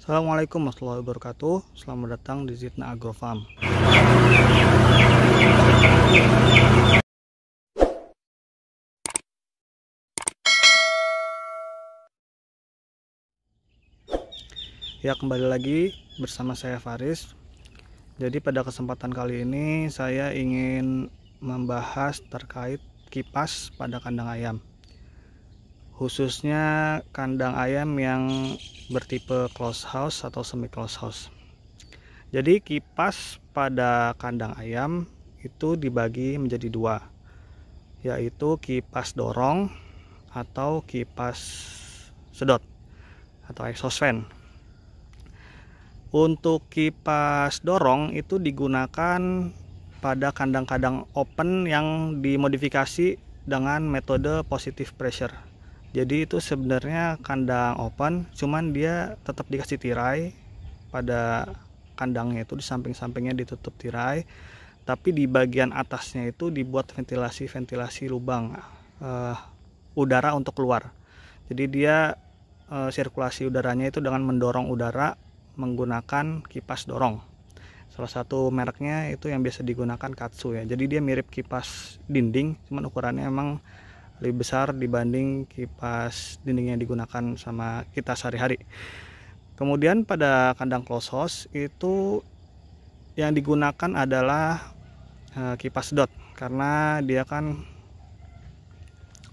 Assalamualaikum warahmatullahi wabarakatuh. Selamat datang di Zidna Agrofarm. Ya, kembali lagi bersama saya Faris. Jadi pada kesempatan kali ini saya ingin membahas terkait kipas pada kandang ayam, khususnya kandang ayam yang bertipe closed house atau semi closed house. Jadi kipas pada kandang ayam itu dibagi menjadi dua, yaitu kipas dorong atau kipas sedot atau exhaust fan. Untuk kipas dorong itu digunakan pada kandang-kandang open yang dimodifikasi dengan metode positive pressure. Jadi itu sebenarnya kandang open, cuman dia tetap dikasih tirai pada kandangnya, itu di samping-sampingnya ditutup tirai, tapi di bagian atasnya itu dibuat ventilasi lubang udara untuk keluar. Jadi dia sirkulasi udaranya itu dengan mendorong udara menggunakan kipas dorong. Salah satu mereknya itu yang biasa digunakan Katsu ya. Jadi dia mirip kipas dinding, cuman ukurannya emang lebih besar dibanding kipas dinding yang digunakan sama kita sehari-hari. Kemudian pada kandang closed house itu yang digunakan adalah kipas sedot, karena dia kan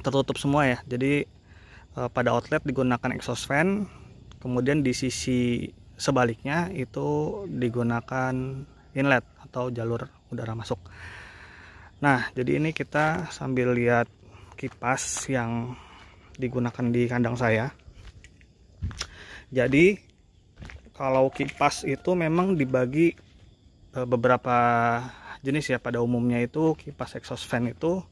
tertutup semua ya. Jadi pada outlet digunakan exhaust fan, kemudian di sisi sebaliknya itu digunakan inlet atau jalur udara masuk. Nah, jadi ini kita sambil lihat kipas yang digunakan di kandang saya. Jadi kalau kipas itu memang dibagi beberapa jenis ya. Pada umumnya itu kipas exhaust fan itu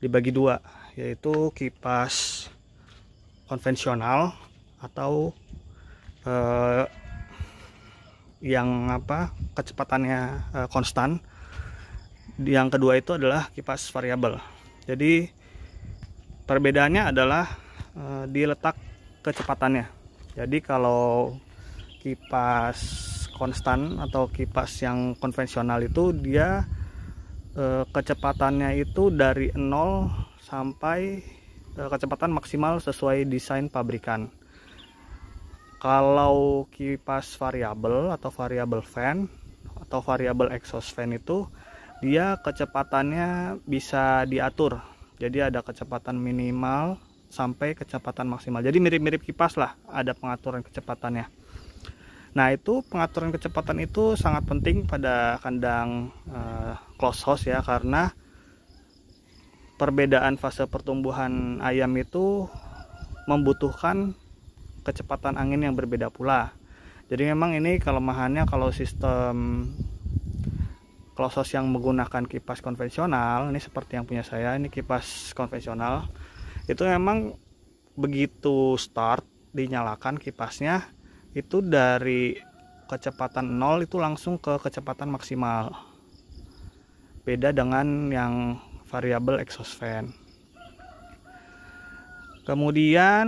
dibagi dua, yaitu kipas konvensional atau yang kecepatannya konstan. Yang kedua itu adalah kipas variabel. Jadi perbedaannya adalah di letak kecepatannya. Jadi kalau kipas konstan atau kipas yang konvensional itu dia kecepatannya itu dari 0 sampai kecepatan maksimal sesuai desain pabrikan. Kalau kipas variabel atau variable fan atau variable exhaust fan itu dia kecepatannya bisa diatur. Jadi ada kecepatan minimal sampai kecepatan maksimal. Jadi mirip-mirip kipas lah, ada pengaturan kecepatannya. Nah, itu pengaturan kecepatan itu sangat penting pada kandang closed house ya, karena perbedaan fase pertumbuhan ayam itu membutuhkan kecepatan angin yang berbeda pula. Jadi memang ini kelemahannya kalau sistem closed house yang menggunakan kipas konvensional, ini seperti yang punya saya, ini kipas konvensional, itu memang begitu start dinyalakan kipasnya itu dari kecepatan 0 itu langsung ke kecepatan maksimal. Beda dengan yang variable exhaust fan. Kemudian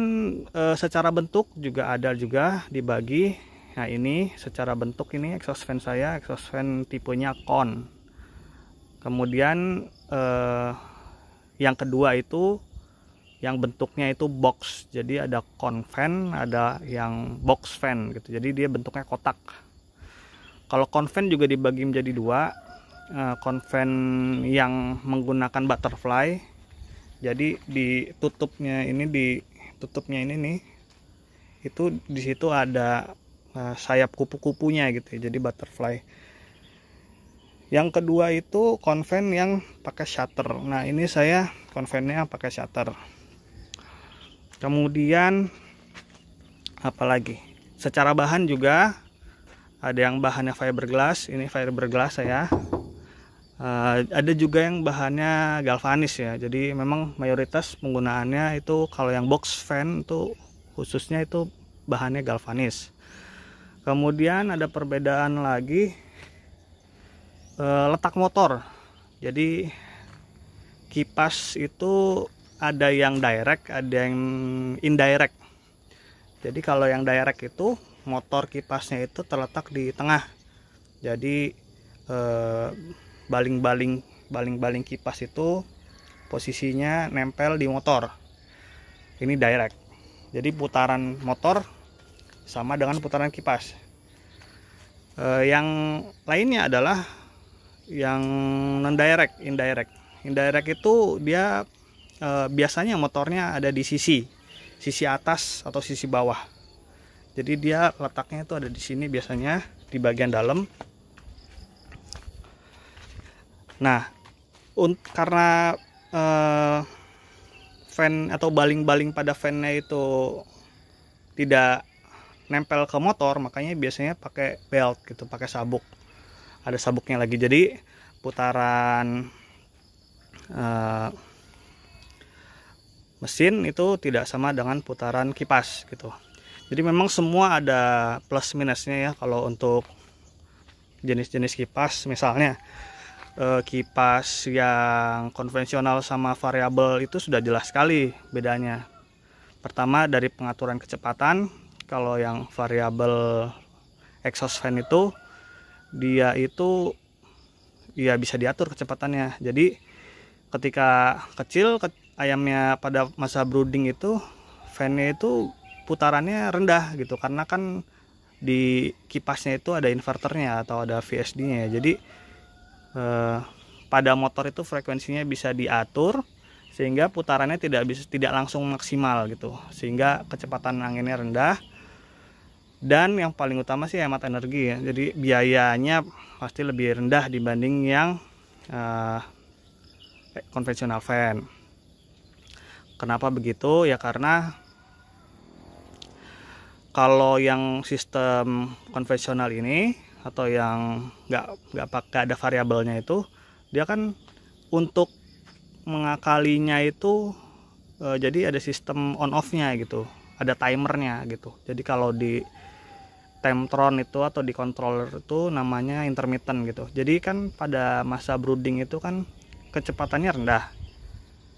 secara bentuk juga ada dibagi. Nah, ini secara bentuk ini exhaust fan saya, exhaust fan tipenya con. Kemudian yang kedua itu yang bentuknya itu box. Jadi ada con fan, ada yang box fan gitu. Jadi dia bentuknya kotak. Kalau con fan juga dibagi menjadi dua. Con fan yang menggunakan butterfly. Jadi ditutupnya ini nih, itu di situ ada sayap kupu-kupunya gitu, jadi butterfly. Yang kedua itu konven yang pakai shutter. Nah, ini saya konvennya pakai shutter. Kemudian apalagi? Secara bahan juga ada yang bahannya fiberglass. Ini fiberglass saya. Ada juga yang bahannya galvanis ya. Jadi memang mayoritas penggunaannya itu kalau yang box fan itu khususnya itu bahannya galvanis. Kemudian ada perbedaan lagi letak motor. Jadi kipas itu ada yang direct, ada yang indirect. Jadi kalau yang direct itu motor kipasnya itu terletak di tengah. Jadi baling-baling kipas itu posisinya nempel di motor. Ini direct. Jadi putaran motor sama dengan putaran kipas. Yang lainnya adalah yang non direct, indirect. Indirect itu dia biasanya motornya ada di sisi atas atau sisi bawah. Jadi dia letaknya itu ada di sini, biasanya di bagian dalam. Nah, karena fan atau baling-baling pada fannya itu tidak nempel ke motor, makanya biasanya pakai belt gitu, pakai sabuk. Ada sabuknya lagi. Jadi putaran mesin itu tidak sama dengan putaran kipas gitu. Jadi memang semua ada plus minusnya ya. Kalau untuk jenis-jenis kipas, misalnya kipas yang konvensional sama variabel itu sudah jelas sekali bedanya. Pertama dari pengaturan kecepatan. Kalau yang variabel exhaust fan itu dia itu ya bisa diatur kecepatannya. Jadi ketika kecil ayamnya pada masa brooding itu fannya itu putarannya rendah gitu, karena kan di kipasnya itu ada inverternya atau ada VSD-nya ya. Jadi pada motor itu frekuensinya bisa diatur sehingga putarannya tidak langsung maksimal gitu, sehingga kecepatan anginnya rendah. Dan yang paling utama sih hemat energi ya. Jadi biayanya pasti lebih rendah dibanding yang konvensional fan. Kenapa begitu? Ya karena kalau yang sistem konvensional ini atau yang nggak ada variabelnya itu, dia kan untuk mengakalinya itu jadi ada sistem on off-nya gitu, ada timernya gitu. Jadi kalau di Temptron itu atau di controller itu namanya intermittent gitu. Jadi kan pada masa brooding itu kan kecepatannya rendah.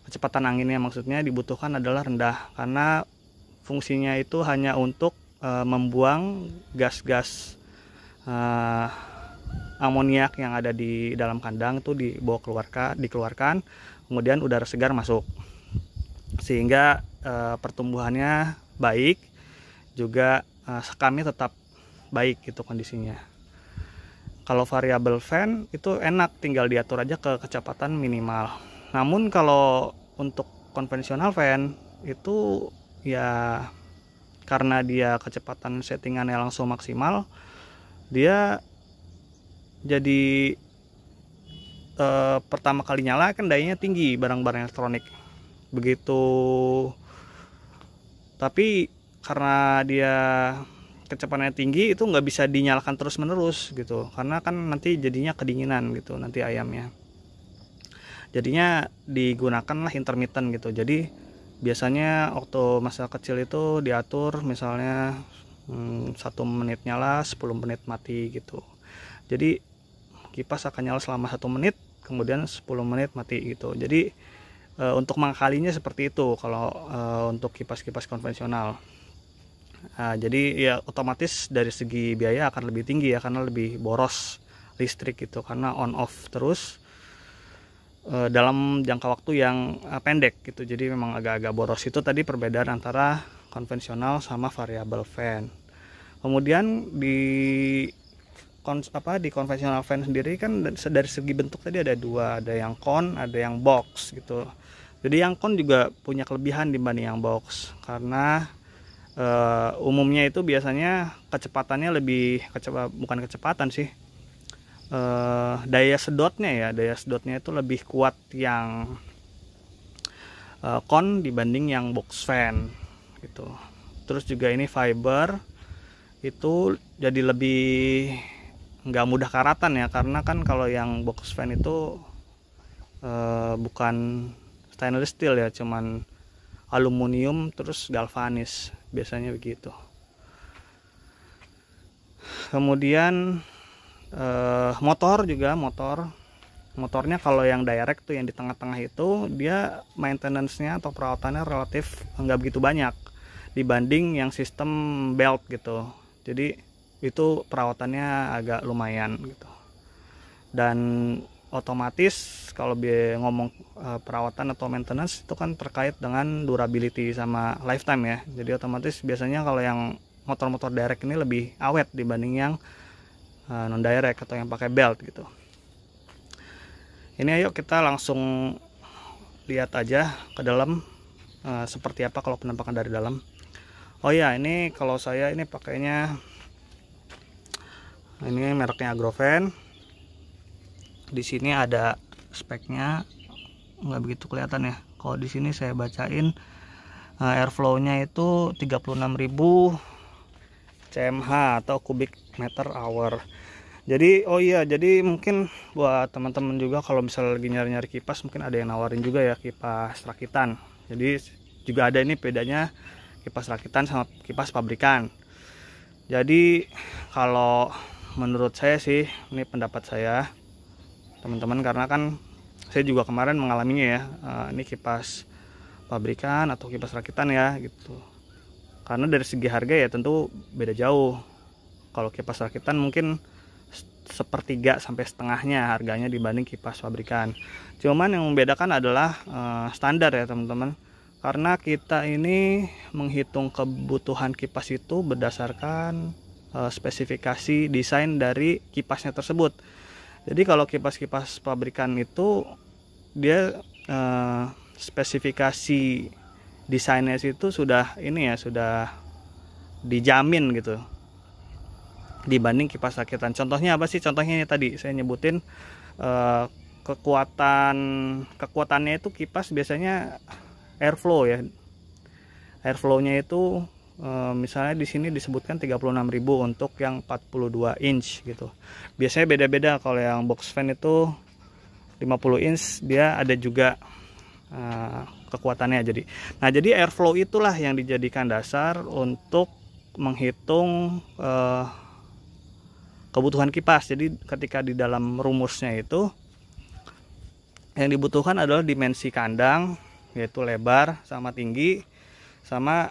Kecepatan anginnya maksudnya dibutuhkan adalah rendah, karena fungsinya itu hanya untuk membuang gas-gas amoniak yang ada di dalam kandang itu dikeluarkan, kemudian udara segar masuk, sehingga pertumbuhannya baik, juga sekamnya tetap baik gitu kondisinya. Kalau variabel fan itu enak, tinggal diatur aja ke kecepatan minimal. Namun kalau untuk konvensional fan itu ya karena dia kecepatan settingannya langsung maksimal, dia jadi pertama kali nyala kan dayanya tinggi barang-barang elektronik begitu, tapi karena dia kecepatannya tinggi itu nggak bisa dinyalakan terus menerus gitu, karena kan nanti jadinya kedinginan gitu nanti ayamnya. Jadinya digunakanlah intermittent gitu. Jadi biasanya waktu masa kecil itu diatur misalnya 1 menit nyala, 10 menit mati gitu. Jadi kipas akan nyala selama 1 menit, kemudian 10 menit mati gitu. Jadi untuk mengakalinya seperti itu kalau untuk kipas-kipas konvensional. Jadi ya otomatis dari segi biaya akan lebih tinggi ya, karena lebih boros listrik gitu, karena on off terus dalam jangka waktu yang pendek gitu. Jadi memang agak-agak boros. Itu tadi perbedaan antara konvensional sama variabel fan. Kemudian di konvensional fan sendiri kan dari segi bentuk tadi ada dua, ada yang con, ada yang box gitu. Jadi yang con juga punya kelebihan dibanding yang box, karena umumnya itu biasanya kecepatannya bukan kecepatan sih, daya sedotnya itu lebih kuat yang con dibanding yang box fan gitu. Terus juga ini fiber itu jadi lebih nggak mudah karatan ya, karena kan kalau yang box fan itu bukan stainless steel ya, cuman aluminium terus galvanis, biasanya begitu. Kemudian motornya kalau yang direct tuh yang di tengah-tengah itu dia maintenance-nya atau perawatannya relatif nggak begitu banyak dibanding yang sistem belt gitu. Jadi itu perawatannya agak lumayan gitu. Dan otomatis kalau ngomong perawatan atau maintenance itu kan terkait dengan durability sama lifetime ya. Jadi otomatis biasanya kalau yang motor-motor direct ini lebih awet dibanding yang non direct atau yang pakai belt gitu. Ini ayo kita langsung lihat aja ke dalam seperti apa kalau penampakan dari dalam. Oh ya, ini kalau saya ini pakainya ini mereknya Agrovan. Di sini ada speknya, nggak begitu kelihatan ya. Kalau di sini saya bacain airflow-nya itu 36.000 cmh atau kubik meter hour. Jadi oh iya, jadi mungkin buat teman-teman juga kalau misalnya lagi nyari-nyari kipas, mungkin ada yang nawarin juga ya kipas rakitan. Jadi juga ada ini bedanya kipas rakitan sama kipas pabrikan. Jadi kalau menurut saya sih, ini pendapat saya teman-teman, karena kan saya juga kemarin mengalaminya ya, ini kipas pabrikan atau kipas rakitan ya gitu. Karena dari segi harga ya tentu beda jauh. Kalau kipas rakitan mungkin sepertiga sampai setengahnya harganya dibanding kipas pabrikan. Cuman yang membedakan adalah standar ya teman-teman. Karena kita ini menghitung kebutuhan kipas itu berdasarkan spesifikasi desain dari kipasnya tersebut. Jadi kalau kipas-kipas pabrikan itu dia spesifikasi desainnya itu sudah ini ya, sudah dijamin gitu dibanding kipas rakitan. Contohnya apa sih? Contohnya ini tadi saya nyebutin kekuatannya itu kipas biasanya airflow ya. Airflow-nya itu misalnya di sini disebutkan 36.000 untuk yang 42 inch gitu. Biasanya beda-beda. Kalau yang box fan itu 50 inch dia ada juga kekuatannya. Jadi airflow itulah yang dijadikan dasar untuk menghitung kebutuhan kipas. Jadi ketika di dalam rumusnya itu yang dibutuhkan adalah dimensi kandang, yaitu lebar sama tinggi, sama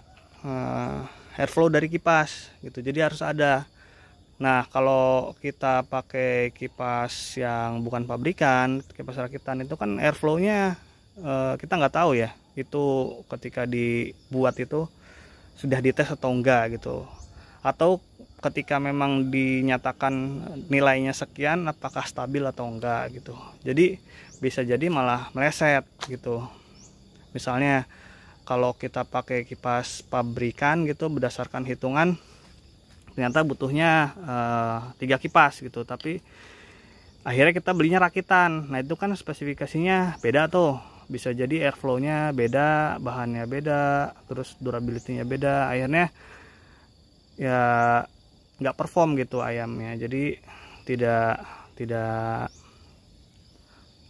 airflow dari kipas gitu. Jadi harus ada. Nah, kalau kita pakai kipas yang bukan pabrikan, kipas rakitan itu kan airflow-nya kita nggak tahu ya. Itu ketika dibuat itu sudah dites atau enggak gitu. Atau ketika memang dinyatakan nilainya sekian, apakah stabil atau enggak gitu. Jadi bisa jadi malah meleset gitu. Misalnya kalau kita pakai kipas pabrikan gitu berdasarkan hitungan ternyata butuhnya 3 kipas gitu, tapi akhirnya kita belinya rakitan. Nah itu kan spesifikasinya beda tuh, bisa jadi airflow-nya beda, bahannya beda, terus durability-nya beda, akhirnya ya nggak perform gitu ayamnya. Jadi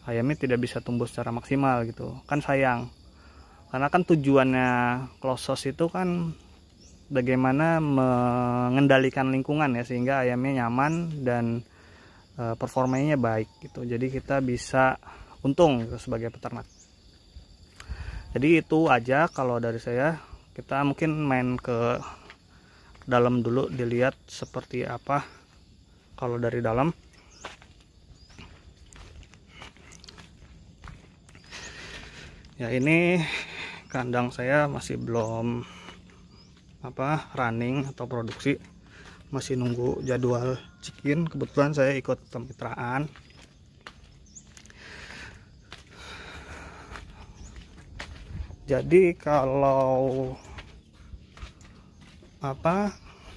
ayamnya tidak bisa tumbuh secara maksimal gitu, kan sayang. Karena kan tujuannya closed source itu kan bagaimana mengendalikan lingkungan ya, sehingga ayamnya nyaman dan performanya baik gitu. Jadi kita bisa untung gitu sebagai peternak. Jadi itu aja kalau dari saya. Kita mungkin main ke dalam dulu, dilihat seperti apa kalau dari dalam. Ya ini kandang saya masih belum running atau produksi, masih nunggu jadwal chicken. Kebetulan saya ikut kemitraan. Jadi kalau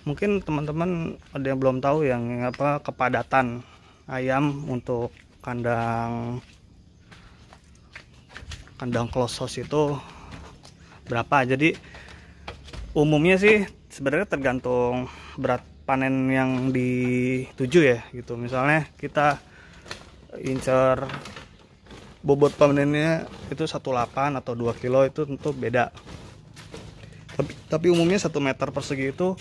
mungkin teman-teman ada yang belum tahu yang kepadatan ayam untuk kandang closed house itu berapa. Jadi umumnya sih sebenarnya tergantung berat panen yang dituju ya gitu. Misalnya kita incer bobot panennya itu 1,8 atau 2 kilo, itu tentu beda. Tapi umumnya 1 meter persegi itu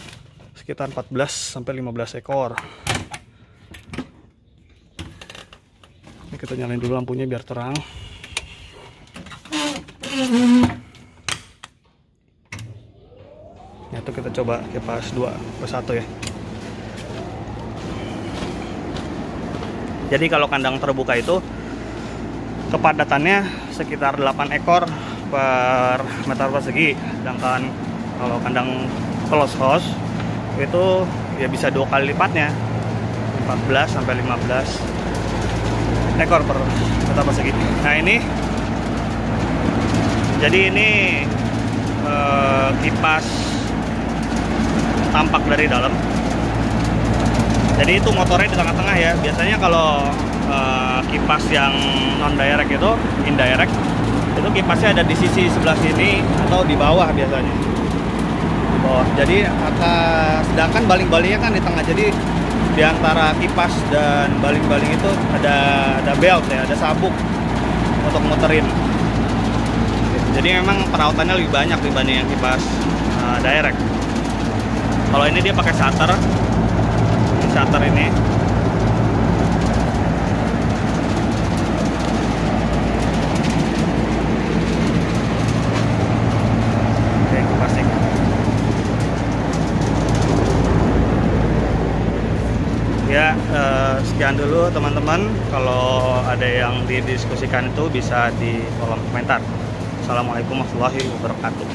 sekitar 14 sampai 15 ekor. Ini kita nyalain dulu lampunya biar terang. Itu kita coba kipas 2 ke 1 ya. Jadi kalau kandang terbuka itu kepadatannya sekitar 8 ekor per meter persegi, sedangkan kalau kandang close house itu ya bisa 2 kali lipatnya, 14 sampai 15 ekor per meter persegi. Nah ini, jadi ini kipas tampak dari dalam. Jadi itu motornya di tengah-tengah ya. Biasanya kalau kipas yang non direct itu indirect, itu kipasnya ada di sisi sebelah sini atau di bawah biasanya. Di bawah. Jadi sedangkan baling-balingnya kan di tengah. Jadi di antara kipas dan baling-baling itu ada belt ya, ada sabuk untuk muterin. Jadi memang perautannya lebih banyak dibanding yang kipas direct. Kalau ini dia pakai shutter. Shutter ini. Oke, kipasnya. Ya, sekian dulu teman-teman. Kalau ada yang didiskusikan itu bisa di kolom komentar. Assalamualaikum warahmatullahi wabarakatuh.